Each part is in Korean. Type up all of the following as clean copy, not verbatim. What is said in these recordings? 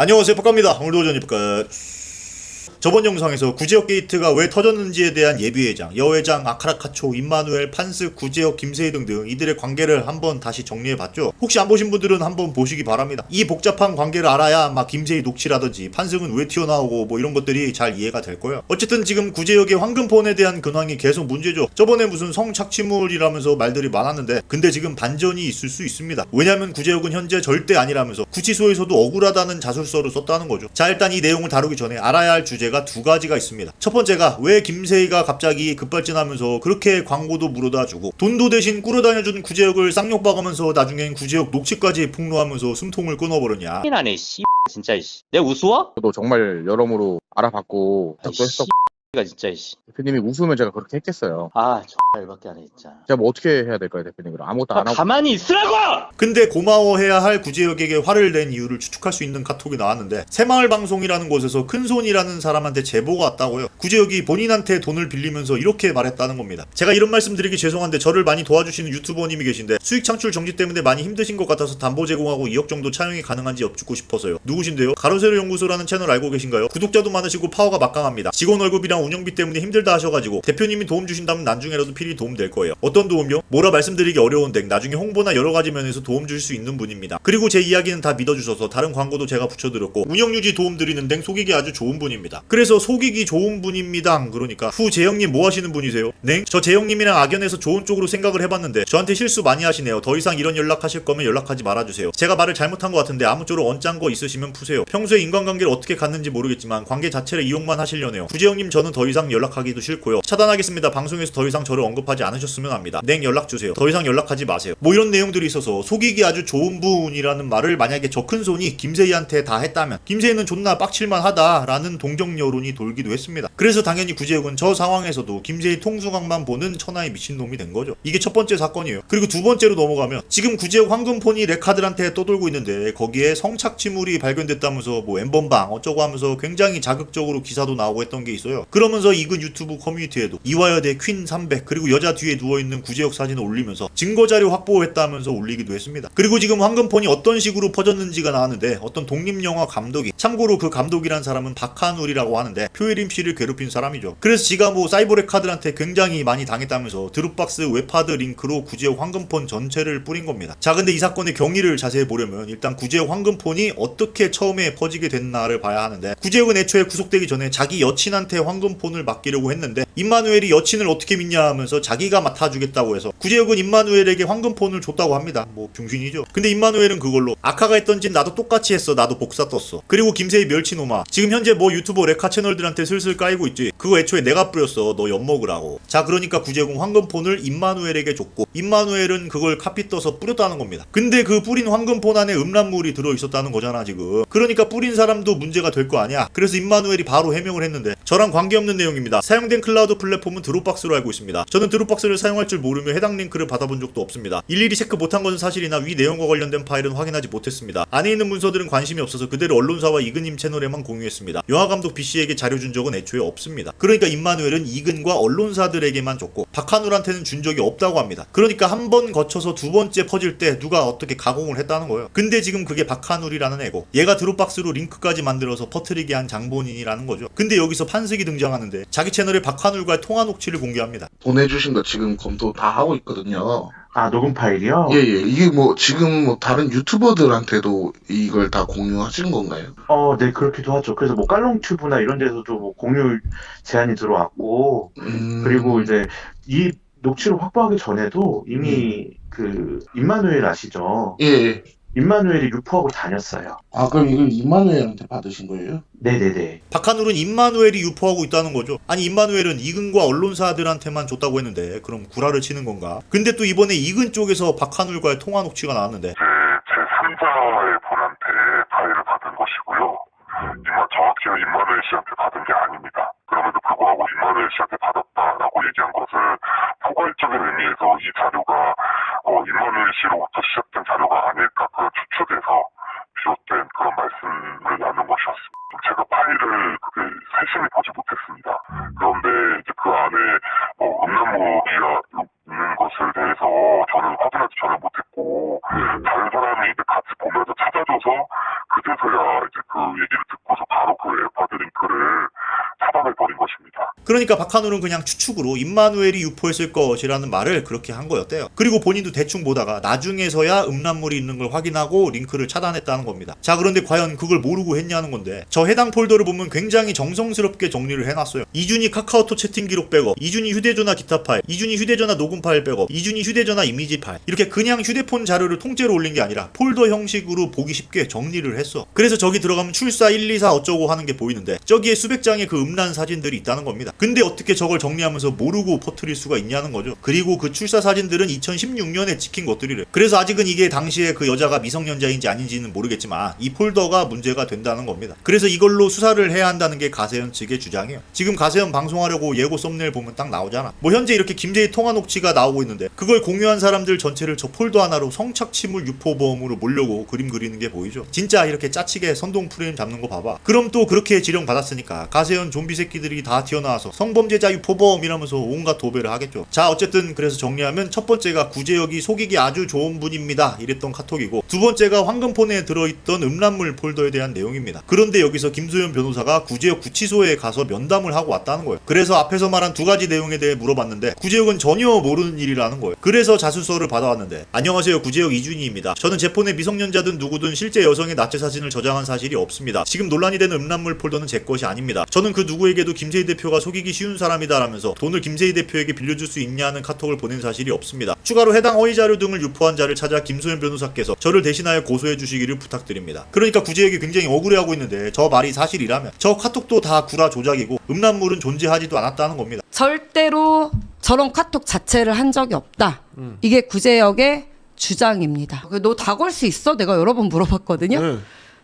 안녕하세요, 팍갑니다. 오늘도 전입가. 저번 영상에서 구제역 게이트가 왜 터졌는지에 대한 예비회장, 여회장, 아카라카초, 임마누엘, 판스, 구제역, 김세희 등등 이들의 관계를 한번 다시 정리해봤죠. 혹시 안 보신 분들은 한번 보시기 바랍니다. 이 복잡한 관계를 알아야 막 김세희 녹취라든지 판스는 왜 튀어나오고 뭐 이런 것들이 잘 이해가 될 거예요. 어쨌든 지금 구제역의 황금폰에 대한 근황이 계속 문제죠. 저번에 무슨 성착취물이라면서 말들이 많았는데 근데 지금 반전이 있을 수 있습니다. 왜냐면 구제역은 현재 절대 아니라면서 구치소에서도 억울하다는 자술서를 썼다는 거죠. 자, 일단 이 내용을 다루기 전에 알아야 할 주제가 두 가지가 있습니다. 첫 번째가 왜 김세희가 갑자기 급발진하면서 그렇게 광고도 물어다 주고 돈도 대신 꾸려다녀준 구제역을 쌍욕박으면서 나중엔 구제역 녹취까지 폭로하면서 숨통을 끊어버렸냐. 하네 씨 진짜 씨. 내가 우스워? 저도 정말 여러모로 알아봤고 아이, 작도 했었고 가 진짜 씨. 대표님이 웃으면 제가 그렇게 했겠어요. 아 X밖에 안 해 진짜. 제가 뭐 어떻게 해야 될까요, 대표님? 그럼 아무것도 안 하고 가만히 있으라고! 근데 고마워해야 할 구제역에게 화를 낸 이유를 추측할 수 있는 카톡이 나왔는데 새마을방송이라는 곳에서 큰손이라는 사람한테 제보가 왔다고요. 구제역이 본인한테 돈을 빌리면서 이렇게 말했다는 겁니다. 제가 이런 말씀 드리기 죄송한데 저를 많이 도와주시는 유튜버님이 계신데 수익 창출 정지 때문에 많이 힘드신 것 같아서 담보 제공하고 2억 정도 차용이 가능한지 여쭙고 싶어서요. 누구신데요? 가로세로 연구소라는 채널 알고 계신가요? 구독자도 많으시고 파워가 막강합니다. 직원 월급이랑 운영비 때문에 힘들다 하셔가지고 대표님이 도움 주신다면 나중에라도 필히 도움 될 거예요. 어떤 도움요? 뭐라 말씀드리기 어려운데 나중에 홍보나 여러가지 면에서 도움 줄 수 있는 분입니다. 그리고 제 이야기는 다 믿어주셔서 다른 광고도 제가 붙여드렸고 운영유지 도움 드리는 데 속이기 아주 좋은 분입니다. 그래서 속이기 좋은 분입니다. 그러니까 재영님 뭐 하시는 분이세요? 네? 저 재영님이랑 악연해서 좋은 쪽으로 생각을 해봤는데 저한테 실수 많이 하시네요. 더 이상 이런 연락하실 거면 연락하지 말아주세요. 제가 말을 잘못한 것 같은데 아무쪼록 언짢은 거 있으시면 푸세요. 평소에 인간관계를 어떻게 갖는지 모르겠지만 관계 자체를 이용만 하시려네요. 구재영님 저는 더 이상 연락하기도 싫고요. 차단하겠습니다. 방송에서 더 이상 저를 언급하지 않으셨으면 합니다. 냉 연락주세요. 더 이상 연락하지 마세요. 뭐 이런 내용들이 있어서 속이기 아주 좋은 분이라는 말을 만약에 저 큰손이 김세희한테 다 했다면 김세희는 존나 빡칠만 하다라는 동정 여론이 돌기도 했습니다. 그래서 당연히 구제역은 저 상황에서도 김세희 통수강만 보는 천하의 미친놈이 된 거죠. 이게 첫 번째 사건이에요. 그리고 두 번째로 넘어가면 지금 구제역 황금폰이 레카들한테 떠돌고 있는데 거기에 성착취물이 발견됐다면서 뭐 엠번방 어쩌고 하면서 굉장히 자극적으로 기사도 나오고 했던 게 있어요. 그러면서 이근 유튜브 커뮤니티에도 이화여대 퀸 300 그리고 여자 뒤에 누워있는 구제역 사진을 올리면서 증거자료 확보했다면서 올리기도 했습니다. 그리고 지금 황금폰이 어떤 식으로 퍼졌는지가 나왔는데 어떤 독립영화 감독이, 참고로 그 감독이란 사람은 박한울이라고 하는데 표혜림 씨를 괴롭힌 사람이죠. 그래서 지가 뭐 사이버레카들한테 굉장히 많이 당했다면서 드롭박스 웹하드 링크로 구제역 황금폰 전체를 뿌린 겁니다. 자, 근데 이 사건의 경위를 자세히 보려면 일단 구제역 황금폰이 어떻게 처음에 퍼지게 됐나를 봐야 하는데 구제역은 애초에 구속되기 전에 자기 여친한테 황금폰을 맡기려고 했는데 임마누엘이 여친을 어떻게 믿냐 하면서 자기가 맡아주겠다고 해서 구제역은 임마누엘에게 황금폰을 줬다고 합니다. 뭐 병신이죠. 근데 임마누엘은 그걸로 아카가 했던 짓 나도 똑같이 했어. 나도 복사 떴어. 그리고 김세희 멸치노마 지금 현재 뭐 유튜버 레카 채널들한테 슬슬 까이고 있지. 그거 애초에 내가 뿌렸어. 너 엿먹으라고. 자, 그러니까 구제역은 황금폰을 임마누엘에게 줬고 임마누엘은 그걸 카피 떠서 뿌렸다는 겁니다. 근데 그 뿌린 황금폰 안에 음란물이 들어있었다는 거잖아 지금. 그러니까 뿌린 사람도 문제가 될 거 아니야. 그래서 임마누엘이 바로 해명을 했는데 저랑 관계없는 내용입니다. 사용된 클라우드 플랫폼은 드롭박스로 알고 있습니다. 저는 드롭박스를 사용할 줄 모르며 해당 링크를 받아본 적도 없습니다. 일일이 체크 못한 것은 사실이나 위 내용과 관련된 파일은 확인하지 못했습니다. 안에 있는 문서들은 관심이 없어서 그대로 언론사와 이근님 채널에만 공유했습니다. 영화감독 B씨에게 자료 준 적은 애초에 없습니다. 그러니까 임마누엘은 이근과 언론사들에게만 줬고 박한울한테는 준 적이 없다고 합니다. 그러니까 한 번 거쳐서 두 번째 퍼질 때 누가 어떻게 가공을 했다는 거예요. 근데 지금 그게 박한울이라는 애고 얘가 드롭박스로 링크까지 만들어서 퍼뜨리게 한 장본인이라는 거죠. 근데 여기서 판석이 등장하는데 자기 채널에 박한울과의 통화 녹취를 공개합니다. 보내주신 거 지금 검토 다 하고 있거든요. 아, 녹음 파일이요? 예. 이게 뭐 지금 뭐 다른 유튜버들한테도 이걸 다 공유하신 건가요? 네, 그렇기도 하죠. 그래서 뭐 깔롱튜브나 이런 데서도 뭐 공유 제안이 들어왔고, 그리고 이제 이 녹취를 확보하기 전에도 이미 그 임마누엘 아시죠? 예. 임마누엘이 유포하고 다녔어요. 아, 그럼 이걸 임마누엘한테 받으신 거예요? 네네네. 박한울은 임마누엘이 유포하고 있다는 거죠. 아니 임마누엘은 이근과 언론사들한테만 줬다고 했는데 그럼 구라를 치는 건가? 근데 또 이번에 이근 쪽에서 박한울과의 통화 녹취가 나왔는데 제 3자의 분한테 파일을 받은 것이고요. 정확히는 임마누엘 씨한테 받은 게 아닙니다. 그럼에도 불구하고 임마누엘 씨한테 받았다라고 얘기한 것은 포괄적인 의미에서 이 자료가 임마누엘 씨로부터 시작된 자료가 아닐까 추측해서 비롯된 그런 말씀을 나눈 것이었습니다. 제가 파일을 세심히 보지 못했습니다. 그런데 이제 그 안에 음란물이가 있는 것에 대해서 저는 확인하지 전혀 못했고 다른 사람이 이제 같이 보면서 찾아줘서 그제서야 이제 그 얘기를 듣고서 바로 그 에파드 링크를 차단해버린 것입니다. 그러니까 박한울은 그냥 추측으로 임마누엘이 유포했을 것이라는 말을 그렇게 한 거였대요. 그리고 본인도 대충 보다가 나중에서야 음란물이 있는 걸 확인하고 링크를 차단했다는 겁니다. 자, 그런데 과연 그걸 모르고 했냐는 건데, 저 해당 폴더를 보면 굉장히 정성스럽게 정리를 해놨어요. 이준이 카카오톡 채팅 기록 백업, 이준이 휴대전화 기타 파일, 이준이 휴대전화 녹음 파일 백업, 이준이 휴대전화 이미지 파일, 이렇게 그냥 휴대폰 자료를 통째로 올린 게 아니라 폴더 형식으로 보기 쉽게 정리를 했어. 그래서 저기 들어가면 출사 1, 2, 4 어쩌고 하는 게 보이는데, 저기에 수백 장의 그 음란 사진들이 있다는 겁니다. 근데 어떻게 저걸 정리하면서 모르고 퍼뜨릴 수가 있냐는 거죠. 그리고 그 출사 사진들은 2016년에 찍힌 것들이래. 그래서 아직은 이게 당시에 그 여자가 미성년자인지 아닌지는 모르겠지만 이 폴더가 문제가 된다는 겁니다. 그래서 이걸로 수사를 해야 한다는 게 가세현 측의 주장이에요. 지금 가세현 방송하려고 예고 썸네일 보면 딱 나오잖아. 뭐 현재 이렇게 김제희 통화 녹취가 나오고 있는데, 그걸 공유한 사람들 전체를 저 폴더 하나로 성착취물 유포범으로 몰려고 그림 그리는 게 보이죠. 진짜 이렇게 짜치게 선동 프레임 잡는 거 봐봐. 그럼 또 그렇게 지령 받았으니까 가세현 좀비 새끼들이 다 튀어나와서 성범죄자 유포범이라면서 온갖 도배를 하겠죠. 자, 어쨌든 그래서 정리하면 첫 번째가 구제혁이 속이기 아주 좋은 분입니다 이랬던 카톡이고, 두 번째가 황금폰에 들어있던 음란물 폴더에 대한 내용입니다. 그런데 여기서 김소연 변호사가 구제혁 구치소에 가서 면담을 하고 왔다는 거예요. 그래서 앞에서 말한 두 가지 내용에 대해 물어봤는데 구제혁은 전혀 모르는 일이라는 거예요. 그래서 자수서를 받아왔는데, 안녕하세요, 구제혁 이준희입니다. 저는 제 폰에 미성년자든 누구든 실제 여성의 나체 사진을 저장한 사실이 없습니다. 지금 논란이 되는 음란물 폴더는 제 것이 아닙니다. 저는 그 누구에게도 김세희 대표가 속이기 쉬운 사람이다 라면서 돈을 김세희 대표에게 빌려줄 수 있냐는 카톡을 보낸 사실이 없습니다. 추가로 해당 허위 자료 등을 유포한 자를 찾아 김소연 변호사께서 저를 대신하여 고소해 주시기를 부탁드립니다. 그러니까 구제혁이 굉장히 억울해하고 있는데, 저 말이 사실이라면 저 카톡도 다 구라 조작이고 음란물은 존재하지도 않았다는 겁니다. 절대로 저런 카톡 자체를 한 적이 없다. 이게 구제혁의 주장입니다. 너 다 걸 수 있어? 내가 여러 번 물어봤거든요.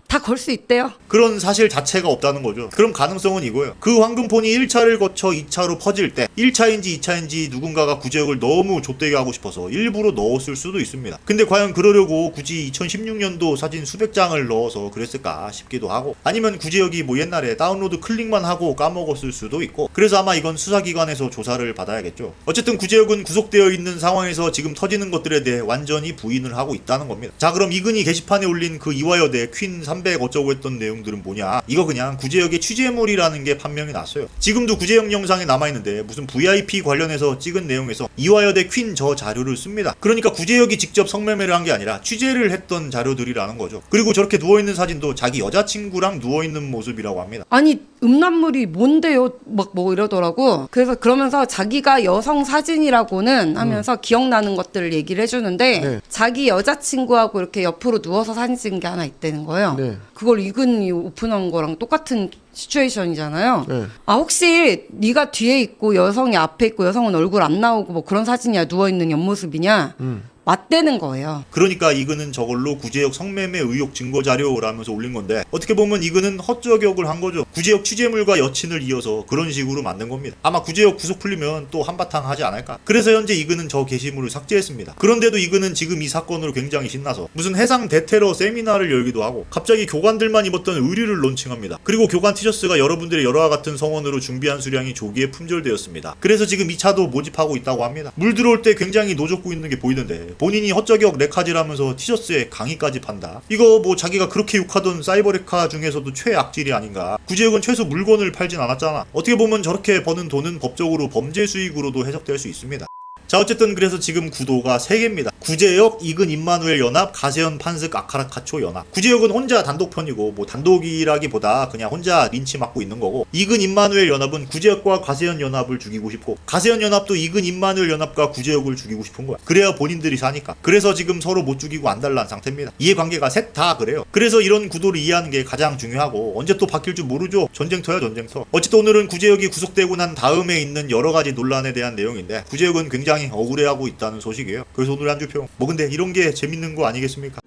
다 걸 수 있대요. 그런 사실 자체가 없다는 거죠. 그럼 가능성은 이거예요. 그 황금폰이 1차를 거쳐 2차로 퍼질 때 1차인지 2차인지 누군가가 구제혁을 너무 좆되게 하고 싶어서 일부러 넣었을 수도 있습니다. 근데 과연 그러려고 굳이 2016년도 사진 수백 장을 넣어서 그랬을까 싶기도 하고, 아니면 구제혁이 뭐 옛날에 다운로드 클릭만 하고 까먹었을 수도 있고, 그래서 아마 이건 수사기관에서 조사를 받아야겠죠. 어쨌든 구제혁은 구속되어 있는 상황에서 지금 터지는 것들에 대해 완전히 부인을 하고 있다는 겁니다. 자, 그럼 이근이 게시판에 올린 그 이화여대 퀸 300 어쩌고 했던 내용들은 뭐냐? 이거 그냥 구제혁의 취재물이라는 게 판명이 났어요. 지금도 구제혁 영상에 남아있는데 무슨 VIP 관련해서 찍은 내용에서 이화여대 퀸 저 자료를 씁니다. 그러니까 구제혁이 직접 성매매를 한 게 아니라 취재를 했던 자료들이라는 거죠. 그리고 저렇게 누워있는 사진도 자기 여자친구랑 누워있는 모습이라고 합니다. 아니, 음란물이 뭔데요? 막 뭐 이러더라고. 그래서 그러면서 자기가 여성 사진이라고는 하면서 기억나는 것들을 얘기를 해주는데, 자기 여자친구하고 이렇게 옆으로 누워서 사진 찍은 게 하나 있다는 거예요. 그걸 이근이 오픈한 거랑 똑같은 시츄에이션이잖아요. 아, 혹시 네가 뒤에 있고 여성이 앞에 있고 여성은 얼굴 안 나오고 뭐 그런 사진이야? 누워있는 옆모습이냐? 맞대는 거예요. 그러니까 이근은 저걸로 구제혁 성매매 의혹 증거 자료라면서 올린 건데, 어떻게 보면 이근은 헛저격을 한 거죠. 구제혁 취재물과 여친을 이어서 그런 식으로 만든 겁니다. 아마 구제혁 구속 풀리면 또 한바탕 하지 않을까? 그래서 현재 이근은 저 게시물을 삭제했습니다. 그런데도 이근은 지금 이 사건으로 굉장히 신나서 무슨 해상 대테러 세미나를 열기도 하고, 갑자기 교관들만 입었던 의류를 론칭합니다. 그리고 교관 티셔츠가 여러분들의 열화와 같은 성원으로 준비한 수량이 조기에 품절되었습니다. 그래서 지금 2차도 모집하고 있다고 합니다. 물 들어올 때 굉장히 노젓고 있는 게 보이던데, 본인이 헛저격 레카지라면서 티셔츠에 강의까지 판다. 이거 뭐 자기가 그렇게 욕하던 사이버 레카 중에서도 최악질이 아닌가. 구제혁은 최소 물건을 팔진 않았잖아. 어떻게 보면 저렇게 버는 돈은 법적으로 범죄 수익으로도 해석될 수 있습니다. 자, 어쨌든 그래서 지금 구도가 3개입니다. 구제혁, 이근 임마누엘 연합, 가세현 판슥 아카라카초 연합. 구제혁은 혼자 단독편이고, 뭐 단독이라기보다 그냥 혼자 린치 맞고 있는 거고, 이근 임마누엘 연합은 구제혁과 가세현 연합을 죽이고 싶고, 가세현 연합도 이근 임마누엘 연합과 구제혁을 죽이고 싶은 거야. 그래야 본인들이 사니까. 그래서 지금 서로 못 죽이고 안달난 상태입니다. 이해관계가 셋 다 그래요. 그래서 이런 구도를 이해하는 게 가장 중요하고, 언제 또 바뀔 줄 모르죠. 전쟁터야 전쟁터. 어쨌든 오늘은 구제혁이 구속되고 난 다음에 있는 여러 가지 논란에 대한 내용인데, 구제혁은 굉장히 억울해하고 있다는 소식이에요. 그래서 오늘 한 줄 평. 뭐 근데 이런 게 재밌는 거 아니겠습니까?